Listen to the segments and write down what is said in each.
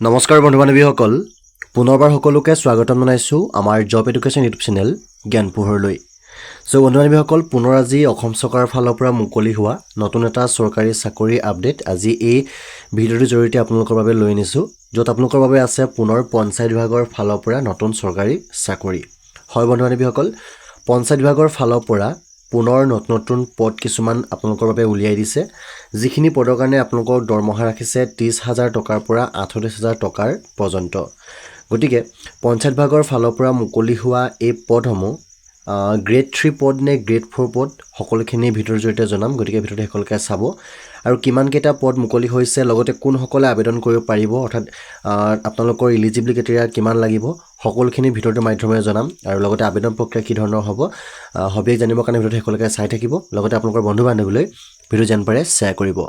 নমস্কাৰ বন্ধু বান্ধৱীসকল পুনৰবাৰ সকলোকে স্বাগতম জনাইছোঁ আমাৰ জব এডুকেশ্যন ইউটিউব চেনেল জ্ঞান পোহৰলৈ বন্ধু বান্ধৱীসকল পুনৰ আজি অসম চৰকাৰৰ ফালৰ পৰা মুকলি হোৱা নতুন এটা চৰকাৰী চাকৰি আপডেট আজি এই ভিডিঅ'টোৰ জৰিয়তে আপোনালোকৰ বাবে লৈ আনিছোঁ য'ত আপোনালোকৰ বাবে আছে পুনৰ পঞ্চায়ত বিভাগৰ ফালৰ পৰা নতুন চৰকাৰী চাকৰি হয় বন্ধু বান্ধৱীসকল পঞ্চায়ত বিভাগৰ ফালৰ পৰা পুনৰ নতুন পদ কিছুমান আপোনালোকৰ বাবে উলিয়াই দিছে যিখিনি পদৰ কাৰণে আপোনালোকৰ দৰমহা ৰাখিছে ৩০,০০০ টকাৰ পৰা ৩৮,০০০ টকাৰ পৰ্যন্ত গতিকে পঞ্চায়ত বিভাগৰ ফালৰ পৰা মুকলি হোৱা এই পদসমূহ গ্ৰেড 3 পদ নে গ্ৰেড 4 পদ সকলোখিনি ভিডিঅ'ৰ জৰিয়তে জনাম গতিকে ভিডিঅ'টো সকলোকে চাব আৰু কিমান কেইটা পদ মুকলি হৈছে লগতে কোনসকলে আবেদন কৰিব পাৰিব অৰ্থাৎ আপোনালোকৰ এলিজিবিলিটি ক্ৰাইটেৰিয়া কিমান লাগিব সকলোখিনি ভিডিঅ'ৰ মাধ্যমেৰে জনাম আৰু লগতে আবেদন প্ৰক্ৰিয়া কি ধৰণৰ হ'ব হবিক জানিবৰ কাৰণে ভিডিঅ'টো সকলোকে চাই থাকিব লগতে আপোনালোকৰ বন্ধু বান্ধৱীলৈ ভিডিঅ' যেন পাৰে শ্বেয়াৰ কৰিব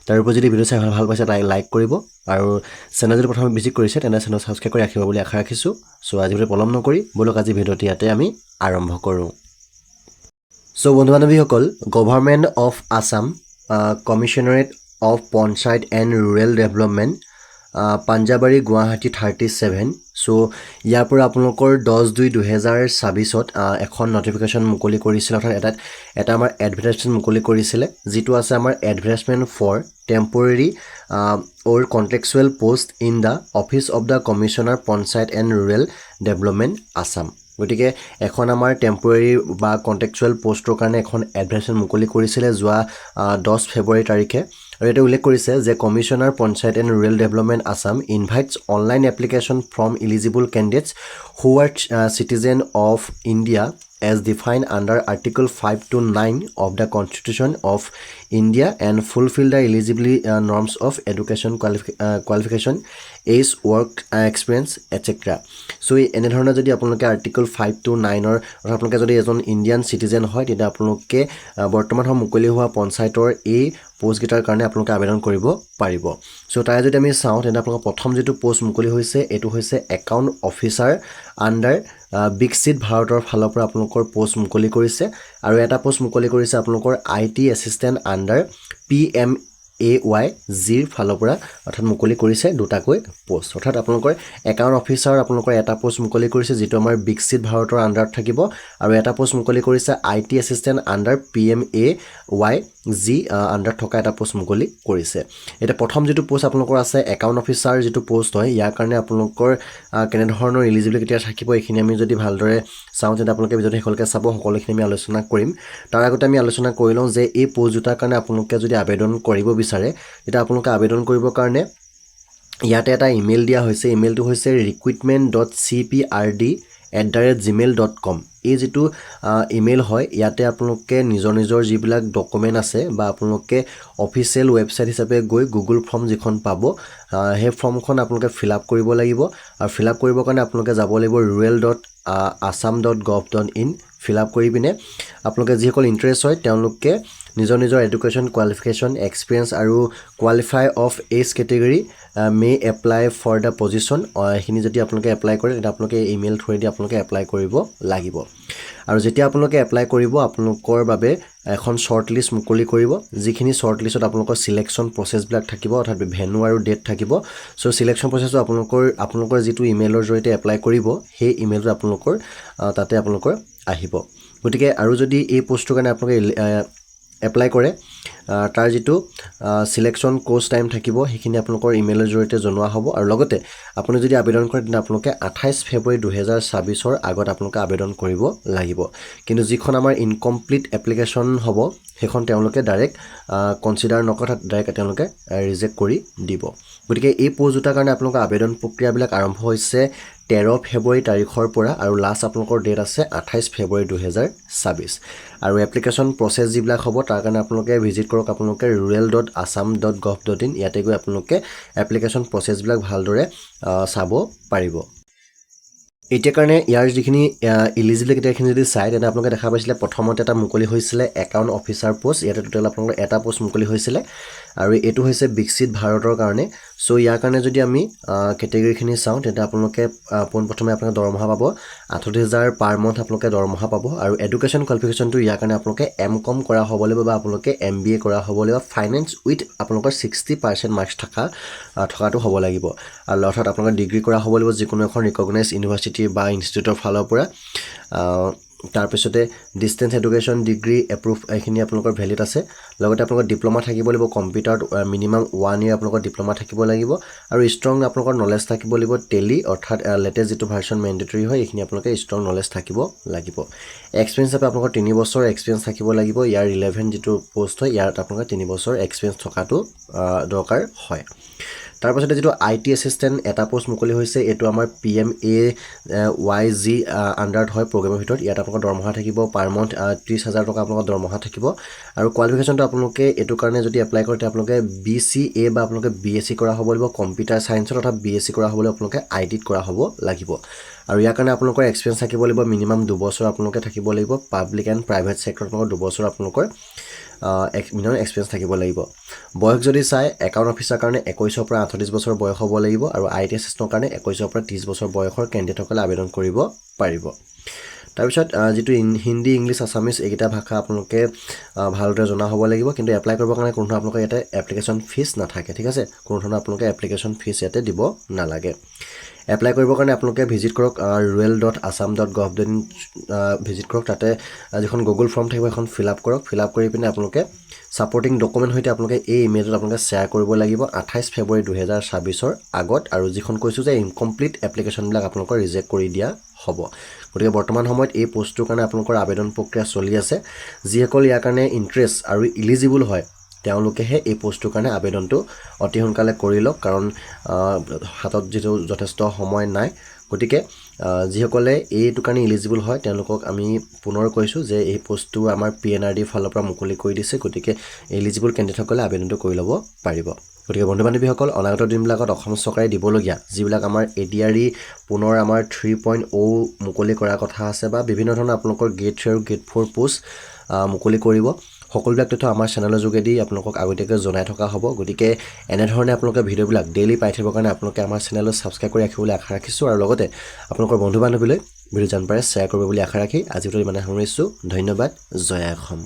তাৰ উপৰি যদি ভিডিঅ' চাই ভাল পাইছে তাই লাইক কৰিব আৰু চেনেল যদি প্ৰথমে ভিজিট কৰিছে তেনে চেনেল ছাবস্ক্ৰাইব কৰি ৰাখিব বুলি আশা ৰাখিছোঁ আজি ভিডিঅ' পলম নকৰি বলক আজি ভিডিঅ'টো ইয়াতে আমি আৰম্ভ কৰোঁ বন্ধু বান্ধৱীসকল government of Assam commissionerate of panchayat and rural development Panjabari Guwahati 37 ইয়াৰ পৰা আপোনালোকৰ 10/2/2024 এখন নটিফিকেশ্যন মুকলি কৰিছিলে অৰ্থাৎ এটা আমাৰ এডভাৰটাইজমেণ্ট মুকলি কৰিছিলে যিটো আছে আমাৰ advertisement for temporary or contractual post in the office of the commissioner panchayat and rural development Assam গতিকে এখন আমাৰ টেম্পৰেৰী বা কণ্ট্ৰেকচুৱেল পোষ্টৰ কাৰণে এখন এডভাৰটাইজমেণ্ট মুকলি কৰিছিলে যোৱা 10 ফেব্ৰুৱাৰী তাৰিখে আৰু এটা উল্লেখ কৰিছে যে commissioner panchayat and rural development Assam invites online application from eligible candidates who are citizen of India as defined under Article 5 to 9 of the Constitution of India and fulfill the eligibility norms of education qualification, age, work experience, etc. এনেধৰণৰ যদি আপোনালোকে Article 5 to 9 আপোনালোকে যদি এজন Indian citizen হয় তেতিয়া আপোনালোকে বৰ্তমান মুকলি হোৱা পঞ্চায়তৰ এই পোষ্টকেইটাৰ কাৰণে আপোনালোকে আবেদন কৰিব পাৰিব তাই যদি আমি চাওঁ তেন্তে আপোনালোকৰ প্ৰথম যিটো পোষ্ট মুকলি হৈছে এইটো হৈছে একাউণ্ট অফিচাৰ আণ্ডাৰ বিকশিত ভাৰতৰ ফালৰ পৰা আপোনালোকৰ পোষ্ট মুকলি কৰিছে আৰু এটা পোষ্ট মুকলি কৰিছে আপোনালোকৰ IT assistant under PMAY zero ফালৰ পৰা অৰ্থাৎ মুকলি কৰিছে দুটাকৈ পোষ্ট অৰ্থাৎ আপোনালোকৰ একাউণ্ট অফিচাৰ আপোনালোকৰ এটা পোষ্ট মুকলি কৰিছে যিটো আমাৰ বিকশিত ভাৰতৰ আণ্ডাৰত থাকিব আৰু এটা পোষ্ট মুকলি কৰিছে IT assistant under PMAY G আণ্ডাৰত থকা এটা পোষ্ট মুকলি কৰিছে এটা প্ৰথম যিটো পোষ্ট আপোনালোকৰ আছে একাউণ্ট অফিচাৰ যিটো পোষ্ট হয় ইয়াৰ কাৰণে আপোনালোকৰ কেনেধৰণৰ এলিজিবিলিটি ক্ৰাইটেৰিয়া থাকিব এইখিনি আমি যদি ভালদৰে চাওঁ তেন্তে আপোনালোকে যদি সকলোকে চাব সকলোখিনি আমি আলোচনা কৰিম তাৰ আগতে আমি আলোচনা কৰি লওঁ যে এই পোষ্ট দুটাৰ কাৰণে আপোনালোকে যদি আবেদন কৰিব বিচাৰে তেতিয়া আপোনালোকে আবেদন কৰিবৰ কাৰণে ইয়াতে এটা ইমেইল দিয়া হৈছে ইমেইলটো হৈছে recruitment.cprd@gmail.com এই যিটো ইমেইল হয় ইয়াতে আপোনালোকে নিজৰ যিবিলাক ডকুমেণ্ট আছে বা আপোনালোকে অফিচিয়েল ৱেবছাইট হিচাপে গৈ গুগল ফৰ্ম যিখন পাব সেই ফৰ্মখন আপোনালোকে ফিল আপ কৰিব লাগিব আৰু ফিল আপ কৰিবৰ কাৰণে আপোনালোকে যাব লাগিব rural.assam.gov.in ফিল আপ কৰি পিনে আপোনালোকে যিসকল ইণ্টাৰেষ্ট হয় তেওঁলোকে নিজৰ এডুকেশ্যন কোৱালিফিকেশ্যন এক্সপিৰিয়েঞ্চ আৰু qualify of age category may apply for the position এইখিনি যদি আপোনালোকে এপ্লাই কৰে তেতিয়া আপোনালোকে ইমেইল থ্ৰুৱেদি আপোনালোকে এপ্লাই কৰিব লাগিব আৰু যেতিয়া আপোনালোকে এপ্লাই কৰিব আপোনালোকৰ বাবে এখন শ্বৰ্ট লিষ্ট মুকলি কৰিব যিখিনি শ্বৰ্ট লিষ্টত আপোনালোকৰ সিলেকশ্যন প্ৰচেছবিলাক থাকিব অৰ্থাৎ ভেনু আৰু ডেট থাকিব সিলেকশ্যন প্ৰচেছটো আপোনালোকৰ যিটো ইমেইলৰ জৰিয়তে এপ্লাই কৰিব সেই ইমেইলটো আপোনালোকৰ তাতে আপোনালোকৰ আহিব গতিকে আৰু যদি এই পোষ্টটোৰ কাৰণে আপোনালোকে এপ্লাই কৰে তাৰ যিটো সিলেকশ্যন কোৰ্চ টাইম থাকিব সেইখিনি আপোনালোকৰ ইমেইলৰ জৰিয়তে জনোৱা হ'ব আৰু লগতে আপুনি যদি আবেদন কৰে তেন্তে আপোনালোকে 28 ফেব্ৰুৱাৰী 2024 আগত আপোনালোকে আবেদন কৰিব লাগিব কিন্তু যিখন আমাৰ ইনকমপ্লিট এপ্লিকেশ্যন হ'ব সেইখন তেওঁলোকে ডাইৰেক্ট কনচিডাৰ নকৰে ডাইৰেক্ট তেওঁলোকে ৰিজেক্ট কৰি দিব গতিকে এই পোষ্ট দুটাৰ কাৰণে আপোনালোকৰ আবেদন প্ৰক্ৰিয়াবিলাক আৰম্ভ হৈছে 13 ফেব্ৰুৱাৰী তাৰিখৰ পৰা আৰু লাষ্ট আপোনালোকৰ ডেট আছে 28 ফেব্ৰুৱাৰী 2024 আৰু এপ্লিকেশ্যন প্ৰচেছ যিবিলাক হ'ব তাৰ কাৰণে আপোনালোকে ভিজিট কৰক আপোনালোকে rural.assam.gov.in ইয়াতে গৈ আপোনালোকে এপ্লিকেশ্যন প্ৰচেছবিলাক ভালদৰে চাব পাৰিব এতিয়া কাৰণে ইয়াৰ যিখিনি এলিজিবিলিটি ক্ৰাইটেৰিয়াখিনি যদি চাই তেন্তে আপোনালোকে দেখা পাইছিলে প্ৰথমতে এটা মুকলি হৈছিলে একাউণ্ট অফিচাৰ পোষ্ট ইয়াতে টোটেল আপোনালোকৰ এটা পোষ্ট মুকলি হৈছিলে আৰু এইটো হৈছে বিকশিত ভাৰতৰ কাৰণে সো ইয়াৰ কাৰণে যদি আমি কেটেগৰীখিনি চাওঁ তেন্তে আপোনালোকে পোনপ্ৰথমে আপোনালোকে দৰমহা পাব 68,000 পাৰ মান্থ আপোনালোকে দৰমহা পাব আৰু এডুকেশ্যন কোৱালিফিকেশ্যনটো ইয়াৰ কাৰণে আপোনালোকে M.Com কৰা হ'ব লাগিব বা আপোনালোকে MBA কৰা হ'ব লাগিব ফাইনেন্স উইথ আপোনালোকৰ 60% মাৰ্কছ থকাটো হ'ব লাগিব আৰু অৰ্থাৎ আপোনালোকে ডিগ্ৰী কৰা হ'ব লাগিব যিকোনো এখন ৰিকগনাইজ ইউনিভাৰ্চিটি বা ইনষ্টিটিউটৰ ফালৰ পৰা তাৰপিছতে ডিষ্টেঞ্চ এডুকেশ্যন ডিগ্ৰী এপ্ৰুভ এইখিনি আপোনালোকৰ ভেলিড আছে লগতে আপোনালোকৰ ডিপ্ল'মা থাকিব লাগিব কম্পিউটাৰত মিনিমাম 1 ইয়েৰ আপোনালোকৰ ডিপ্ল'মা থাকিব লাগিব আৰু ষ্ট্ৰং আপোনালোকৰ নলেজ থাকিব লাগিব টেলি অৰ্থাৎ লেটেষ্ট যিটো ভাৰ্চন মেণ্ডেটৰী হয় এইখিনি আপোনালোকে ষ্ট্ৰং নলেজ থাকিব লাগিব এক্সপিৰিয়েঞ্চ হিচাপে আপোনালোকৰ 3 বছৰ এক্সপিৰিয়েঞ্চ থাকিব লাগিব ইয়াৰ ৰিলেভেণ্ট যিটো পোষ্ট হয় ইয়াত আপোনালোকে 3 বছৰ এক্সপিৰিয়েঞ্চ থকাটো দৰকাৰ হয় তাৰপাছতে যিটো IT এছিষ্টেণ্ট এটা পোষ্ট মুকলি হৈছে এইটো আমাৰ PMAYG আণ্ডাৰত হয় প্ৰগ্ৰেমৰ ভিতৰত ইয়াত আপোনালোকৰ দৰমহা থাকিব পাৰ মান্থ 30,000 টকা আপোনালোকৰ দৰমহা থাকিব আৰু কোৱালিফিকেশ্যনটো আপোনালোকে এইটো কাৰণে যদি এপ্লাই কৰে তেতিয়া আপোনালোকে BCA বা আপোনালোকে BSc কৰা হ'ব লাগিব কম্পিউটাৰ ছায়েন্সত অৰ্থাৎ BSc কৰা হ'ব লাগিব আপোনালোকে ITত কৰা হ'ব লাগিব আৰু ইয়াৰ কাৰণে আপোনালোকৰ এক্সপিৰিয়েঞ্চ থাকিব লাগিব মিনিমাম 2 বছৰ আপোনালোকে থাকিব লাগিব পাব্লিক এণ্ড প্ৰাইভেট ছেক্টৰত আপোনালোকৰ 2 বছৰ আপোনালোকৰ মিনিমাম এক্সপিৰিয়েঞ্চ থাকিব লাগিব বয়স যদি চাই একাউণ্ট অফিচাৰ কাৰণে 21 পৰা 38 বছৰ বয়স হ'ব লাগিব আৰু IT এছিষ্টেণ্টৰ কাৰণে 21 পৰা 30 বছৰ বয়সৰ কেণ্ডিডেটসকলে আবেদন কৰিব পাৰিব তাৰপিছত যিটো হিন্দী ইংলিছ আছামিজ এইকেইটা ভাষা আপোনালোকে ভালদৰে জনা হ'ব লাগিব কিন্তু এপ্লাই কৰিবৰ কাৰণে কোনো ধৰণৰ আপোনালোকে ইয়াতে এপ্লিকেশ্যন ফিজ নাথাকে ঠিক আছে কোনো ধৰণৰ আপোনালোকে এপ্লিকেশ্যন ফিজ ইয়াতে দিব নালাগে এপ্লাই কৰিবৰ কাৰণে আপোনালোকে ভিজিট কৰক rural.assam.gov.in ভিজিট কৰক তাতে যিখন গুগল ফৰ্ম থাকিব এখন ফিল আপ কৰক ফিল আপ কৰি পিনে আপোনালোকে ছাপৰ্টিং ডকুমেণ্ট সৈতে আপোনালোকে এই ইমেইলত আপোনালোকে শ্বেয়াৰ কৰিব লাগিব 28 ফেব্ৰুৱাৰী 2026ৰ আগত আৰু যিখন কৈছোঁ যে ইনকমপ্লিট এপ্লিকেশ্যনবিলাক আপোনালোকৰ ৰিজেক্ট কৰি দিয়া হ'ব গতিকে বৰ্তমান সময়ত এই পোষ্টটোৰ কাৰণে আপোনালোকৰ আবেদন প্ৰক্ৰিয়া চলি আছে যিসকল ইয়াৰ কাৰণে ইণ্টাৰেষ্ট আৰু ইলিজিবল হয় তেওঁলোকেহে এই পোষ্টটোৰ কাৰণে আবেদনটো অতি সোনকালে কৰি লওক কাৰণ হাতত যিটো যথেষ্ট সময় নাই গতিকে যিসকলে এইটো কাৰণে ইলিজিবল হয় তেওঁলোকক আমি পুনৰ কৈছোঁ যে এই পোষ্টটো আমাৰ PNRD ফালৰ পৰা মুকলি কৰি দিছে গতিকে এলিজিবল কেণ্ডিডেটসকলে আবেদনটো কৰি ল'ব পাৰিব গতিকে বন্ধু বান্ধৱীসকল অনাগত দিনবিলাকত অসম চৰকাৰে দিবলগীয়া যিবিলাক আমাৰ ADRE পুনৰ আমাৰ 3.0 মুকলি কৰাৰ কথা আছে বা বিভিন্ন ধৰণৰ আপোনালোকৰ গ্ৰেড 3 আৰু গ্ৰেড 4 পোষ্ট মুকলি কৰিব সকলোবিলাক তথ্য আমাৰ চেনেলৰ যোগেদি আপোনালোকক আগতীয়াকৈ জনাই থকা হ'ব গতিকে এনেধৰণে আপোনালোকে ভিডিঅ'বিলাক ডেইলি পাই থাকিবৰ কাৰণে আপোনালোকে আমাৰ চেনেলত ছাবস্ক্ৰাইব কৰি ৰাখিবলৈ আশা ৰাখিছোঁ আৰু লগতে আপোনালোকৰ বন্ধু বান্ধৱীলৈ ভিডিঅ' জান পাৰে শ্বেয়াৰ কৰিব বুলি আশা ৰাখি আজি ভিডিঅ'টো ইমানে সামৰিছোঁ ধন্যবাদ জয় অসম